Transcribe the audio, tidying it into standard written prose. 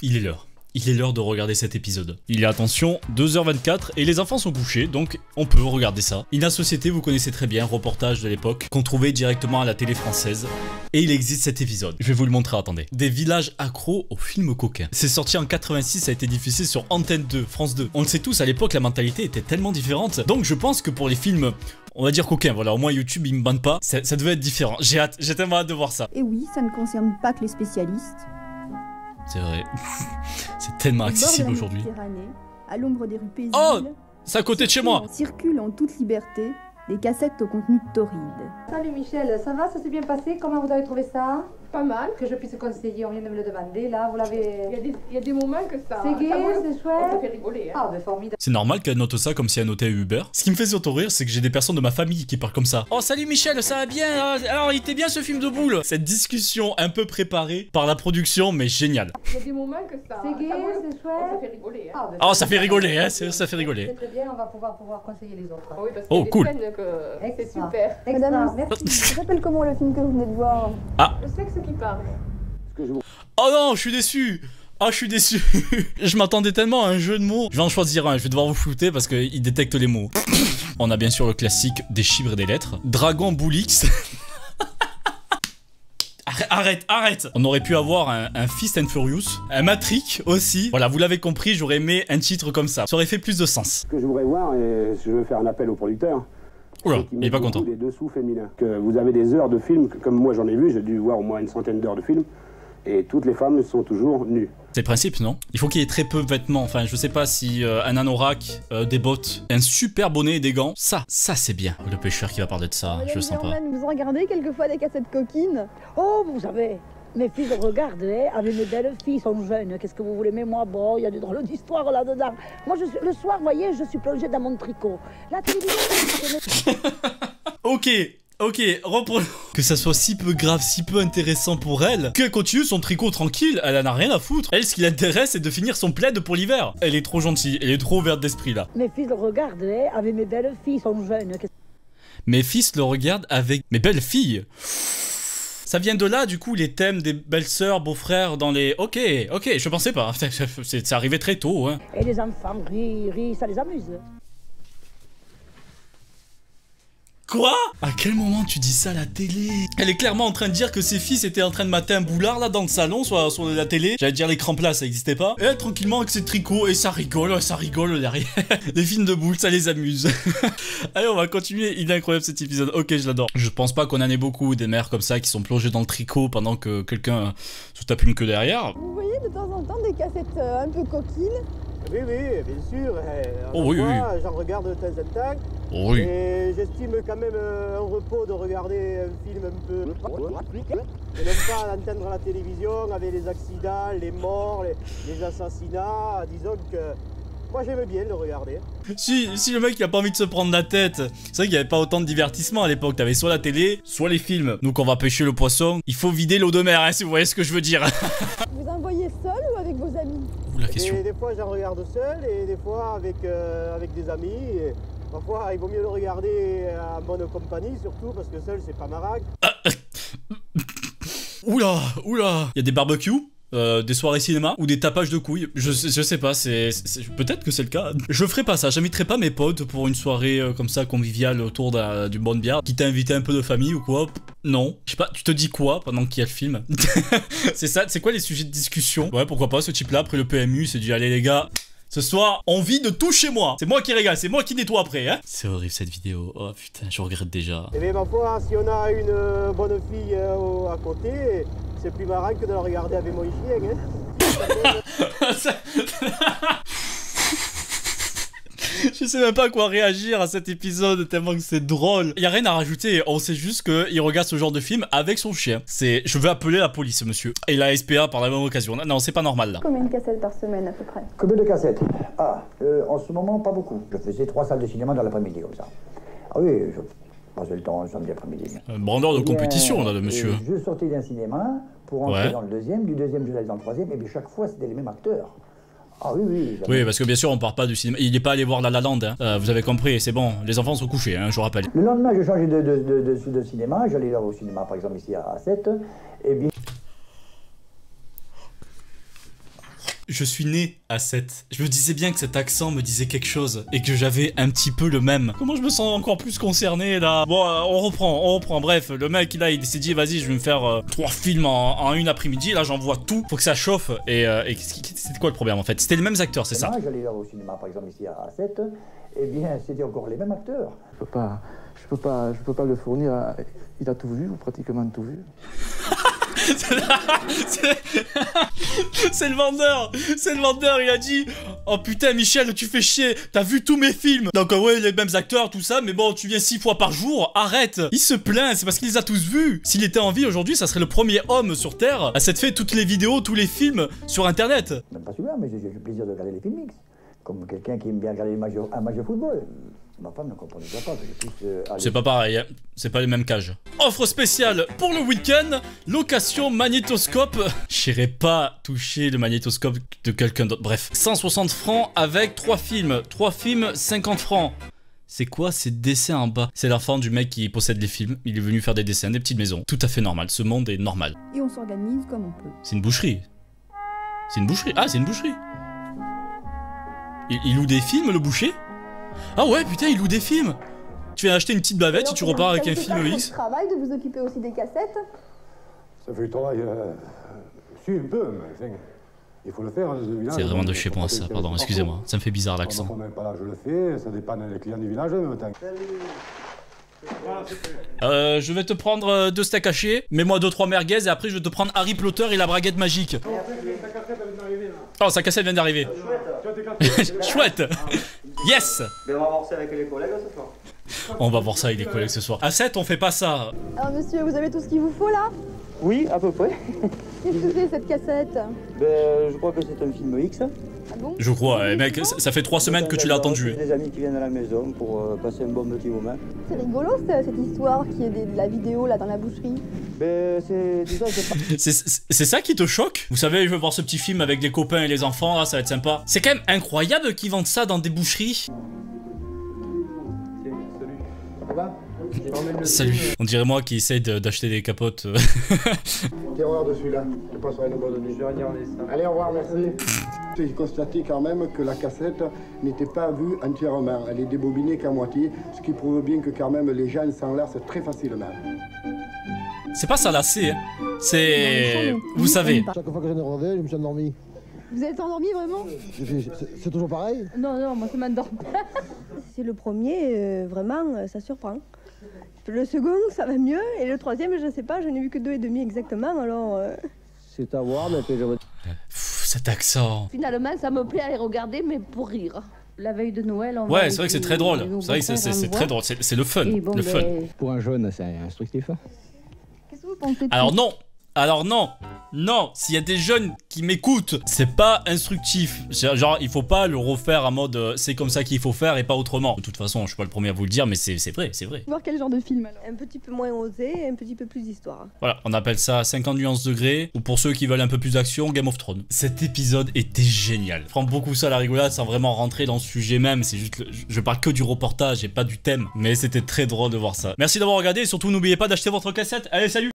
Il est l'heure. Il est l'heure de regarder cet épisode. Il est, attention, 2h24 et les enfants sont couchés, donc on peut regarder ça. Inna Société, vous connaissez très bien, reportage de l'époque, qu'on trouvait directement à la télé française. Et il existe cet épisode. Je vais vous le montrer, attendez. Des villages accros aux films coquins. C'est sorti en 86, ça a été diffusé sur Antenne 2, France 2. On le sait tous, à l'époque, la mentalité était tellement différente. Donc je pense que pour les films, on va dire coquins, voilà, au moins YouTube, il me banne pas. Ça devait être différent. J'ai hâte, j'ai tellement hâte de voir ça. Et oui, ça ne concerne pas que les spécialistes. C'est vrai. C'est tellement accessible aujourd'hui. À l'ombre des rues paisibles. Oh, c'est à côté de chez moi. Circulent en toute liberté des cassettes au contenu torride. Salut Michel, ça va, ça s'est bien passé? Comment vous avez trouvé ça? Pas mal. Que je puisse conseiller, on vient de me le demander, là, vous l'avez... Il y a des moments que ça... C'est gai, c'est chouette. Ça fait rigoler, hein. Ah, ben formidable. C'est normal qu'elle note ça comme si elle notait Uber. Ce qui me fait surtout rire, c'est que j'ai des personnes de ma famille qui parlent comme ça. Oh, salut Michel, ça va bien? Alors, il était bien ce film de boule. Cette discussion un peu préparée par la production, mais géniale. Il y a des moments que ça... C'est gai, c'est chouette. Ça fait rigoler, hein. Ah, ben, Oh, ça fait rigoler, hein, ça fait rigoler. C'est très bien, on va pouvoir conseiller les autres. Oui, parce Oh, cool. C'est super. Madame, merci. ça s'appelle comment le film que vous venez de voir? Le sexe qui parle. Oh non, je suis déçu. Ah, je suis déçu. Je m'attendais tellement à un jeu de mots. Je vais en choisir un, je vais devoir vous flouter parce qu'il détecte les mots. On a bien sûr le classique des chiffres et des lettres. Dragon Boulix. Arrête. On aurait pu avoir un Fist and Furious, un Matrix aussi. Voilà, vous l'avez compris, j'aurais aimé un titre comme ça. Ça aurait fait plus de sens. Ce que je voudrais voir, et je veux faire un appel au producteur. Oula, il est pas content. Les dessous féminins. Que vous avez des heures de film, comme moi j'en ai vu, j'ai dû voir au moins une centaine d'heures de film. Et toutes les femmes sont toujours nues. C'est le principe, non? Il faut qu'il y ait très peu de vêtements. Enfin, je sais pas si un anorak, des bottes, un super bonnet et des gants. Ça c'est bien. Le pêcheur qui va parler de ça, je le sens pas. Vous regardez quelquefois des cassettes coquines? Oh, vous savez, mes filles regardent, avec mes belles filles sont jeunes. Qu'est-ce que vous voulez? Mais moi, bon, il y a des drôles d'histoires là-dedans. Moi, le soir, vous voyez, je suis plongée dans mon tricot. La télévision... Ok, reprenons. Que ça soit si peu grave, si peu intéressant pour elle, qu'elle continue son tricot tranquille, elle en a rien à foutre. Elle, ce qui l'intéresse, c'est de finir son plaid pour l'hiver. Elle est trop gentille, elle est trop ouverte d'esprit là. Mes filles regardent, avec mes belles filles sont jeunes. Mes fils le regardent avec mes belles filles. Ça vient de là, du coup, les thèmes des belles-sœurs, beaux-frères dans les... Ok, je pensais pas. C'est arrivé très tôt, hein. Et les enfants rient, ça les amuse. Quoi? À quel moment tu dis ça à la télé? Elle est clairement en train de dire que ses fils étaient en train de mater un boulard là dans le salon, soit sur la télé. J'allais dire l'écran plat, ça existait pas. Et elle, tranquillement avec ses tricots, et ça rigole derrière. Les films de boules, ça les amuse. Allez, on va continuer. Il est incroyable cet épisode. Ok, je l'adore. Je pense pas qu'on en ait beaucoup des mères comme ça qui sont plongées dans le tricot pendant que quelqu'un se tape une queue derrière. Vous voyez de temps en temps des cassettes un peu coquines? Oui, bien sûr. Oh oui. J'en regarde de temps en temps. Oh oui. Et j'estime quand même un repos de regarder un film un peu... Et non pas d'entendre la télévision avec les accidents, les morts, les assassinats. Disons que moi j'aime bien le regarder. Si le mec il a pas envie de se prendre la tête. C'est vrai qu'il y avait pas autant de divertissement à l'époque. T'avais soit la télé, soit les films. Donc on va pêcher le poisson. Il faut vider l'eau de mer, hein, si vous voyez ce que je veux dire. Vous en voyez seul ou avec vos amis? Ouh, la question. Des fois j'en regarde seul et des fois avec des amis. Et parfois il vaut mieux le regarder en bonne compagnie, surtout parce que seul c'est pas marrant. Oula. Il y a des barbecues, des soirées cinéma ou des tapages de couilles. Je sais pas, peut-être que c'est le cas. Je ferai pas ça, j'inviterai pas mes potes pour une soirée comme ça conviviale autour d'une bonne bière. Qui t'a invité un peu de famille ou quoi? Non. Je sais pas, tu te dis quoi pendant qu'il y a le film? C'est ça, c'est quoi les sujets de discussion? Ouais, pourquoi pas, ce type là après le PMU s'est dit allez les gars, ce soir, on vit de tout chez moi. C'est moi qui régale, c'est moi qui nettoie après, hein. C'est horrible cette vidéo. Oh putain, je regrette déjà. Et bien ma foi, si on a une bonne fille à côté, c'est plus marrant que de la regarder avec mon chien, hein. Je sais même pas quoi réagir à cet épisode tellement que c'est drôle. Y a rien à rajouter, on sait juste qu'il regarde ce genre de film avec son chien. Je vais appeler la police, monsieur. Et la SPA par la même occasion. Non, c'est pas normal là. Combien de cassettes par semaine à peu près? Combien de cassettes? En ce moment, pas beaucoup. Je faisais 3 salles de cinéma dans l'après-midi comme ça. Ah oui, je passais le temps samedi après-midi. Brandeur de compétition là, le monsieur. Je sortais d'un cinéma pour entrer dans le deuxième, du deuxième je l'allais dans le troisième, et puis chaque fois c'était les mêmes acteurs. Ah oui. Oui, parce que bien sûr, on part pas du cinéma. Il n'est pas allé voir La La Land, hein. Vous avez compris, c'est bon. Les enfants sont couchés, hein, je vous rappelle. Le lendemain, je changeais de cinéma. J'allais au cinéma, par exemple, ici à 7. Et bien... Je suis né à 7. Je me disais bien que cet accent me disait quelque chose et que j'avais un petit peu le même. Comment je me sens encore plus concerné là? Bon, on reprend. Bref, le mec là, il s'est dit vas-y, je vais me faire 3 films en une après-midi. Là, j'envoie tout. Faut que ça chauffe. Et c'était quoi le problème en fait? C'était les mêmes acteurs, c'est ça? Moi, j'allais voir au cinéma, par exemple, ici à 7. Eh bien, c'était encore les mêmes acteurs. Je peux pas le fournir. Il a tout vu, ou pratiquement tout vu. C'est le vendeur, il a dit oh putain Michel, tu fais chier, t'as vu tous mes films. Donc ouais, les mêmes acteurs, tout ça, mais bon, tu viens 6 fois par jour, arrête. Il se plaint, c'est parce qu'il les a tous vus. S'il était en vie aujourd'hui, ça serait le premier homme sur Terre à s'être fait toutes les vidéos, tous les films sur internet. Même pas celui-là, mais j'ai le plaisir de regarder les films mix. Comme quelqu'un qui aime bien regarder un match de football. Ma femme ne comprenait pas. C'est pas pareil, hein. C'est pas les mêmes cages. Offre spéciale pour le week-end, location magnétoscope. J'irai pas toucher le magnétoscope de quelqu'un d'autre. Bref, 160 francs avec 3 films. 3 films, 50 francs. C'est quoi ces dessins en bas? C'est l'enfant du mec qui possède les films. Il est venu faire des dessins, des petites maisons. Tout à fait normal. Ce monde est normal. Et on s'organise comme on peut. C'est une boucherie. C'est une boucherie. Ah, c'est une boucherie. Il loue des films, le boucher? Ah ouais, putain, il loue des films. Tu viens acheter une petite bavette et tu repars avec un film X. C'est travail de vous occuper aussi des cassettes. Ça fait du travail. Si, un peu, mais enfin, il faut le faire. C'est vraiment de chez moi ça, pardon, excusez-moi. Ça me fait bizarre l'accent. Quand même pas là, je le fais, ça dépend des clients du village en même temps. Je vais te prendre 2 steaks hachés, mets-moi 2-3 merguez et après je vais te prendre Harry Potter et la braguette magique. Oh, sa cassette vient d'arriver. Chouette. Yes. On va voir ça avec les collègues ce soir. On va voir ça avec les collègues ce soir. À 7, on fait pas ça. Alors monsieur, vous avez tout ce qu'il vous faut là? Oui, à peu près. Qu'est-ce que c'est cette cassette? Je crois que c'est un film X. Ah bon? Je crois, mec, ça fait 3 semaines que tu l'as attendu. Des amis qui viennent à la maison pour passer un bon petit moment. C'est rigolo cette histoire qui est de la vidéo là dans la boucherie. C'est ça qui te choque? Vous savez, je veux voir ce petit film avec les copains et les enfants, là, ça va être sympa. C'est quand même incroyable qu'ils vendent ça dans des boucheries. Salut. On dirait moi qui essaye d'acheter des capotes. Tiens, regarde de celui-là. Je passerai une bonne nuit. Je vais regarder ça. Allez, au revoir, merci. J'ai constaté quand même que la cassette n'était pas vue entièrement. Elle est débobinée qu'à moitié, ce qui prouve bien que quand même les gens s'enlacent très facilement. C'est pas ça lasser, hein. C'est... Vous savez. Chaque fois que j'en ai relevé, je me suis endormi. Vous êtes endormi vraiment? C'est toujours pareil? Non, moi ça m'endort. C'est le premier, vraiment, ça surprend. Le second, ça va mieux, et le troisième, je sais pas, je n'ai vu que 2,5 exactement, alors... C'est à voir, mais Cet accent. Finalement, ça me plaît à les regarder, mais pour rire. La veille de Noël, on ouais, c'est vrai que c'est très drôle. C'est vrai que c'est très drôle. C'est le fun. Bon, le fun. Pour un jeune, c'est instructif. Qu'est-ce que vous pensez de Alors non. Alors non, s'il y a des jeunes qui m'écoutent, c'est pas instructif. Genre, il faut pas le refaire en mode c'est comme ça qu'il faut faire et pas autrement. De toute façon, je suis pas le premier à vous le dire, mais c'est vrai, c'est vrai. Voir quel genre de film alors? Un petit peu moins osé, un petit peu plus d'histoire. Voilà, on appelle ça 50 nuances degrés, ou pour ceux qui veulent un peu plus d'action, Game of Thrones. Cet épisode était génial. Je prends beaucoup ça à la rigolade sans vraiment rentrer dans le sujet même, c'est juste, je parle que du reportage et pas du thème. Mais c'était très drôle de voir ça. Merci d'avoir regardé et surtout n'oubliez pas d'acheter votre cassette. Allez, salut!